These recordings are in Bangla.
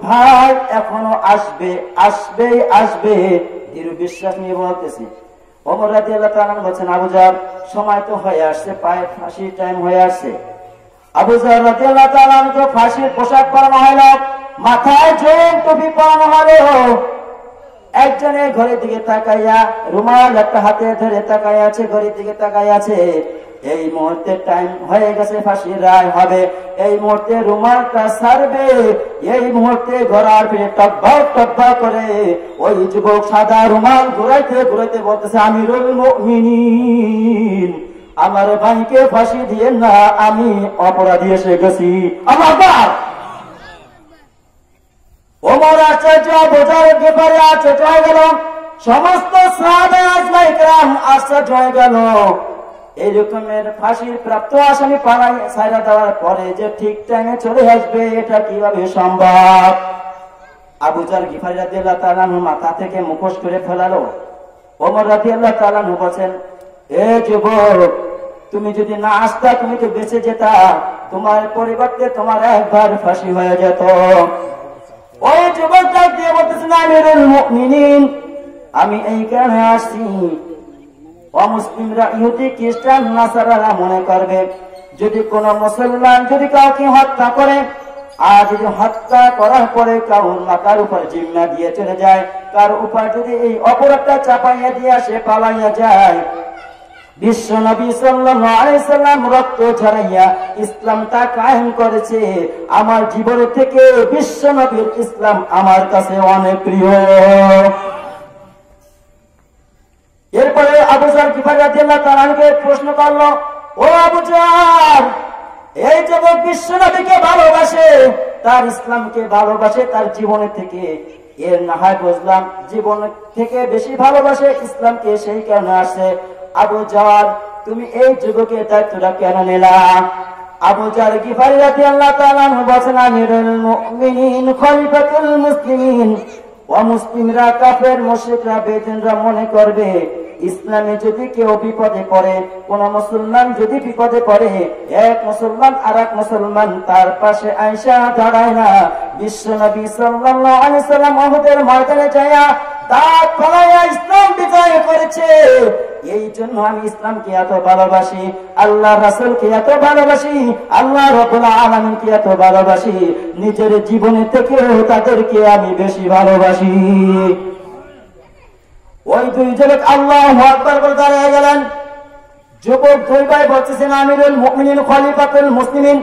ভাই এখনো আসবে, আসবেই আসবে, দৃঢ় বিশ্বাস নিয়ে বলতেছি। ওমর রাদিয়াল্লাহু তাআলা বলছেন, আবু যার সময় তো হয়ে আসছে, পায়ে ফাঁসির টাইম হয়ে আসছে। আবু যার রাদিয়াল্লাহু তাআলা তো ফাঁসির পোশাক পরানো হলো, মাথায় জোম টুপি পরানো হলো। একজনের ঘরের দিকে তাকাইয়া রুমাল একটা হাতে ধরে তাকাই আছে, ঘরের দিকে তাকাই আছে। এই মুহূর্তে টাইম হয়ে গেছে, ফাঁসির রায় হবে। এই মুহূর্তে রুমালটা ছাড়বে, এই মুহূর্তে ঘোড়ার পিঠে টব্বা করে ওই যুবক সাদা রুমাল ঘুরাইতে ঘুরাইতে বলতেছে, আমিরুল মুমিনিন, আমার ভাইকে ফাঁসি দিয়ে না, আমি অপরাধী এসে গেছি। আমার ওমর আশ্চর্য, বোঝার ব্যাপারে আশ্চর্য হয়ে গেল, সমস্ত সাহাবা আজমায়ে কেরাম আশ্চর্য হয়ে গেল। এই রকমের ফাঁসির প্রাপ্ত আসামি পালাই ছাইরা দেওয়ার পরে যে ঠিক টাইমে চলে আসবে, এটা কিভাবে সম্ভব? আবু যার গিফারী রাদিয়াল্লাহু তাআলা মাথা থেকে মুখোশ করে ফেলালো। ওমর রাদিয়াল্লাহু তাআলা বলেন, এ যুবক, তুমি যদি না আসতা তুমি তো বেঁচে যেতা, তোমার পরিবর্তে তোমার একবার ফাঁসি হয়ে যেত। ওই যুবক ডাক দিয়ে বলতেছেন, আমিরুল মুমিনিন, আমি এই কারণে আসছি, অমুসলিমরা, ইহুদি, খ্রিস্টান, নাসারারা মনে করবে যদি কোন মুসলমান যদি কাউকে হত্যা করে, আর যদি হত্যা করার পরে কারোর মাথার উপর জিম্মা দিয়ে চলে যায়, কার উপর যদি এই অপরাধটা চাপাইয়া দিয়ে সে পালাইয়া যায়, বিশ্ব নবী সাল্লাল্লাহু আলাইহি সাল্লাম রক্ত ঝরাইয়া ইসলামটা কায়েম করেছে। আমার জীবন থেকে বিশ্ব নবীর ইসলাম আমার কাছে অনেক প্রিয়। এরপরে আবু যার গিফারী রাদিয়াল্লাহু তাআলা প্রশ্ন করলো, ও আবু যার, এই যুবক বিশ্ব নবীকে ভালোবাসে, তার ইসলামকে ভালোবাসে, তার জীবনের থেকে, এর না হয় বুঝলাম জীবন থেকে বেশি ভালোবাসে ইসলামকে, সেই কারণে আসে। আবু যার, তুমি এই যুবকের দায়িত্বটা কেন নিলা? আবু যার গিফারী রাদিয়াল্লাহু তাআলা বলেন, আমিরুল মুমিনিন, খলিফাতুল মুসলিমিন, অমুসলিমরা, কাফের, মুশরিকরা, বেদিনরা মনে করবে ইসলামে যদি কেউ বিপদে পড়ে, কোন মুসলমান যদি বিপদে পড়ে, এক মুসলমান আর এক মুসলমান তার পাশে আইসা দাঁড়ায় না। বিশ্ব নবী সাল্লাল্লাহু আলাইহি সাল্লাম উহুদের ময়দানে যায়া দাঁত ফলাইয়া ইসলাম বিজয় করেছে। এই জন্য আমি ইসলামকে এত ভালোবাসি, আল্লাহ রাসূলকে এত ভালোবাসি, আল্লাহ রাব্বুল আলামিনকে এত ভালোবাসি, নিজের জীবনের থেকেও তাদেরকে আমি বেশি ভালোবাসি। ওই দুই যুবক আল্লাহু আকবার বলে দাঁড়িয়ে গেলেন। যুবক দুই ভাই বলতেছেন, আমিরুল মুমিনিন, খলিফাতুল মুসলিমিন,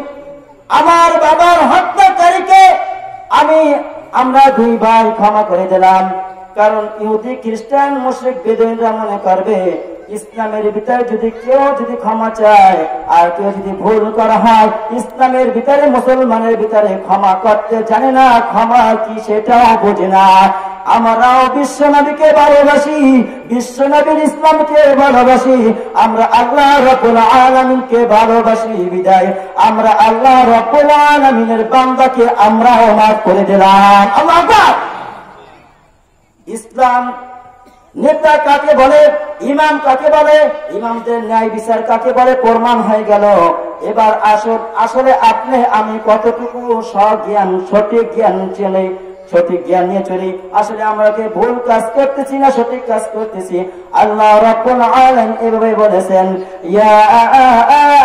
আমার বাবার হত্যাকারীকে আমরা দুই ভাই ক্ষমা করে দিলাম। কারণ ইহুদি, খ্রিস্টান, মুশরিক, বেদুইনরা মনে করবে ইসলামের ভিতরে যদি কেউ যদি ক্ষমা চায় আর কেউ যদি ভুল করা হয়, ইসলামের ভিতরে, মুসলমানের ভিতরে ক্ষমা করতে জানে না, ক্ষমা কি সেটাও বোঝে না। আমরাও বিশ্ব নবীকে ভালোবাসি, বিশ্ব নবীর ইসলামকে ভালোবাসি, আমরা আল্লাহ রাব্বুল আলামিনকে ভালোবাসি বিদায় আমরা আল্লাহ রাব্বুল আলামিনের বান্দাকে আমরাও মাফ করে দিলাম। আল্লাহু আকবার। ইসলাম নেতা কাকে বলে, ইমাম কাকে বলে, ইমামদের ন্যায় বিচার কাকে বলে প্রমাণ হয়ে গেল। এবার আসলে আপনি আমি কতটুকু সজ্ঞান, সঠিক জ্ঞান নিয়ে চলি, আসলে আমরা কি ভুল কাজ করতেছি না সঠিক কাজ করতেছি? আল্লাহ রাব্বুল আলামিন এভাবে বলেছেন, ইয়া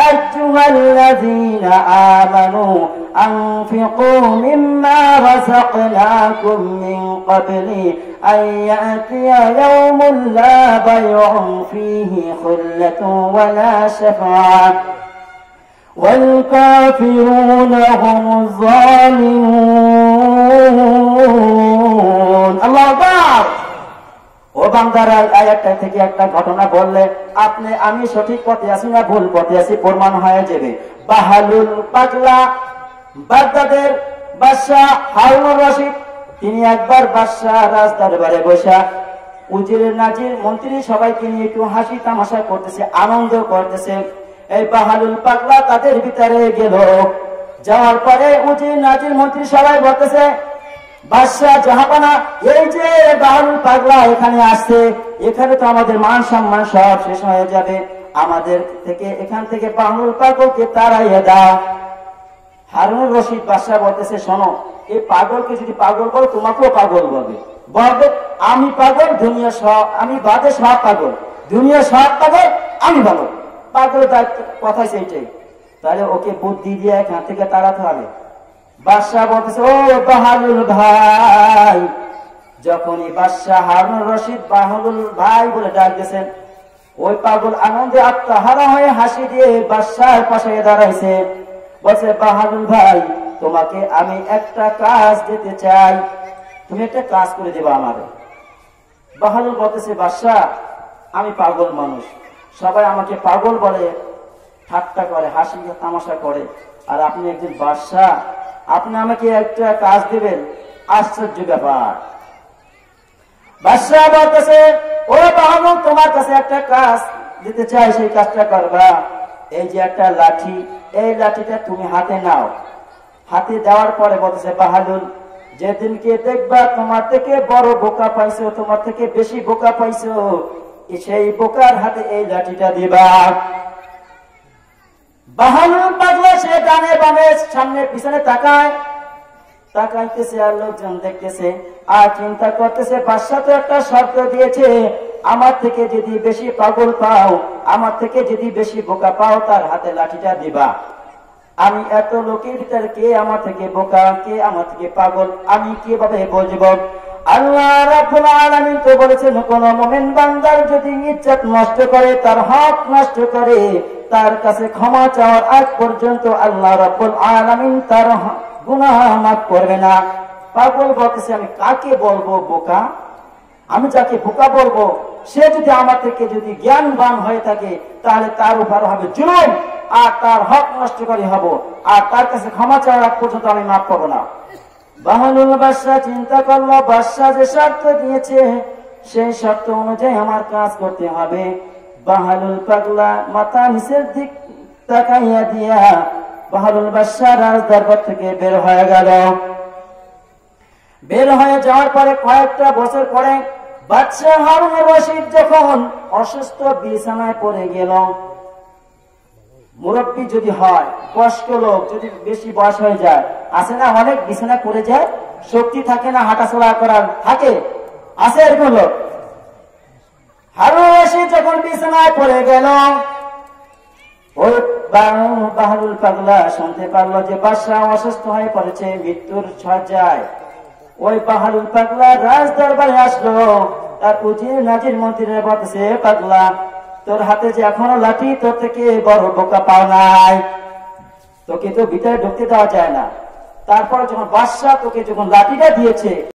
আইয়ুহাল্লাযীনা আমানু আনফিকু মিম্মা রাযাকনাকুম মিন ক্বাবলি আন ইয়াতিয়া ইয়াওমুন লা বাইউন ফীহি খুল্লাতুন ওয়া লা শাফাআহ ওয়াল কাফিরুনা হুমুয যালিমুন। আল্লাহু আকবার। ও বান্দারা, আয়াতটা থেকে একটা ঘটনা বললে আমি সঠিক পথে আছি না ভুল পথে আছি প্রমাণ হয়ে যাবে। বাহালুল পাগলা, বাগদাদের বাদশা হারুনুর রশিদ, তিনি একবার বাদশা রাজদরবারে বসা উজির, নাজির, মন্ত্রী সবাইকে নিয়ে একটু হাসি তামাশা করতেছে, আনন্দ করতেছে। এই বাহালুল পাগলা তাদের ভিতরে গেল। যাওয়ার পরে উজির, নাজির, মন্ত্রী সবাই বলতেছে, বাদশা জাহাপানা, এই যে বাহালুল পাগলা এখানে আসছে, এখানে তো আমাদের মান সম্মান সব শেষ হয়ে যাবে, আমাদের থেকে এখান থেকে বাহালুল পাগলকে তাড়াইয়ে দাও। হারুন রশিদ বাদশাহ বলতেছে, শোনো, এই পাগলকে যদি পাগল বলো তোমাকেও পাগল বলবে, বলবে আমি পাগল, দুনিয়া সব আমি বাদে সব পাগল, দুনিয়া সব পাগল, আমি ভালো। পাগলের কথা সেইটাই। তাহলে ওকে বুদ্ধি দিয়ে এখান থেকে তাড়াতে হবে। বাদশাহ বলতেছে, ও বাহালুল ভাই। যখনই বাদশাহ হারুন রশিদ বাহালুল ভাই বলে ডাক দিয়েছেন, ওই পাগল আনন্দে আত্মহারা হয়ে হাসি দিয়ে বাদশার পাশে দাঁড়াইছে। বলছে, বাহালুল ভাই, তোমাকে আমি একটা কাজ দিতে চাই, তুমি একটা কাজ করে দেবা আমারে। বাহালুল বলতেছে, বাদশাহ, আমি পাগল মানুষ, সবাই আমাকে পাগল বলে, ঠাট্টা করে, হাসি তামাশা করে, আর আপনি একজন বাদশাহ, আপনি আমাকে একটা কাজ দিবেন, আশ্চর্য ব্যাপার। বাদশাহ বলতেছে, ও বাহালুল, তোমার কাছে একটা কাজ দিতে চাই, সেই কাজটা করবা। এই যে একটা লাঠি, এই লাঠিটা তুমি হাতে নাও। হাতে দেওয়ার পরে বলতেছে, বাহালুল, যেদিনকে দেখবা তোমার থেকে বড় বোকা পাইছো, তোমার থেকে বেশি বোকা পাইছো, সেই বোকার হাতে এই লাঠিটা দিবা। বাহালুল পাগলা সে ডানে বামে সামনে পিছনে তাকাইতেছে, আর লোকজন দেখতেছে, আর চিন্তা করতেছে, বাদশা তো একটা শর্ত দিয়েছে, আমার থেকে যদি বেশি পাগল পাও, আমার থেকে যদি বেশি বোকা পাও, তার হাতে লাঠিটা দিবা। আমি এত লোকের ভিতরে কে আমার থেকে বোকা, কে আমার থেকে পাগল, আমি কিভাবে বুঝব? আল্লাহ রাব্বুল আলামিন তো বলেছেন, কোন মুমিন বান্দার যদি ইজ্জত নষ্ট করে, তার হক নষ্ট করে, তার কাছে ক্ষমা চাওয়ার আগ পর্যন্ত আল্লাহ রাব্বুল আলামিন তার গুনাহ মাফ করবে না। পাগল বলতেছে, আমি কাকে বলবো বোকা? আমি যাকে বোকা বলবো, সে যদি আমার থেকে যদি জ্ঞানবান হয়ে থাকে, তাহলে তার উপর হবে জুলুম, আর তার হক নষ্টকারী হব, আর তার কাছে ক্ষমা চাওয়ার আগ পর্যন্ত আমি মাফ করবো না। বাহালুল বাদশা চিন্তা করলো, বাদশা যে শর্ত দিয়েছে, সেই শর্ত অনুযায়ী আমার কাজ করতে হবে। বাহালুল পাগলা মাথা নিচের দিক তাকাইয়া দিয়া বাহালুল বাদশা রাজদরবার থেকে বের হয়ে গেল। বের হয়ে যাওয়ার পরে কয়েকটা বছর পরে বাদশা হারুন রশিদ যখন অসুস্থ বিছানায় পড়ে গেল, মুরব্বী যদি হয়, বয়স্ক লোক যদি বেশি বয়স হয়ে যায়, আছে না অনেক বিছানা পড়ে যায়, শক্তি থাকে না হাঁটাচলা করার, থাকে, আছে এরকম লোক। হারুন রশিদ যখন বিছানায় পড়ে গেল, ওই বাহালুল পাগলা শুনতে পারলো যে বাদশা অসুস্থ হয়ে পড়েছে, মৃত্যুর শয্যায়। ওই বাহালুল পাগলা রাজ দরবারে আসলো, তার উজির নাজির মন্ত্রীরা বলতেছে, পাগলা, তোর হাতে যে এখনো লাঠি, তোর থেকে বড় বোকা পাও নাই, তোকে তো ভিতরে ঢুকতে দেওয়া যায় না। তারপর যখন বাদশা তোকে যখন লাঠিটা দিয়েছে,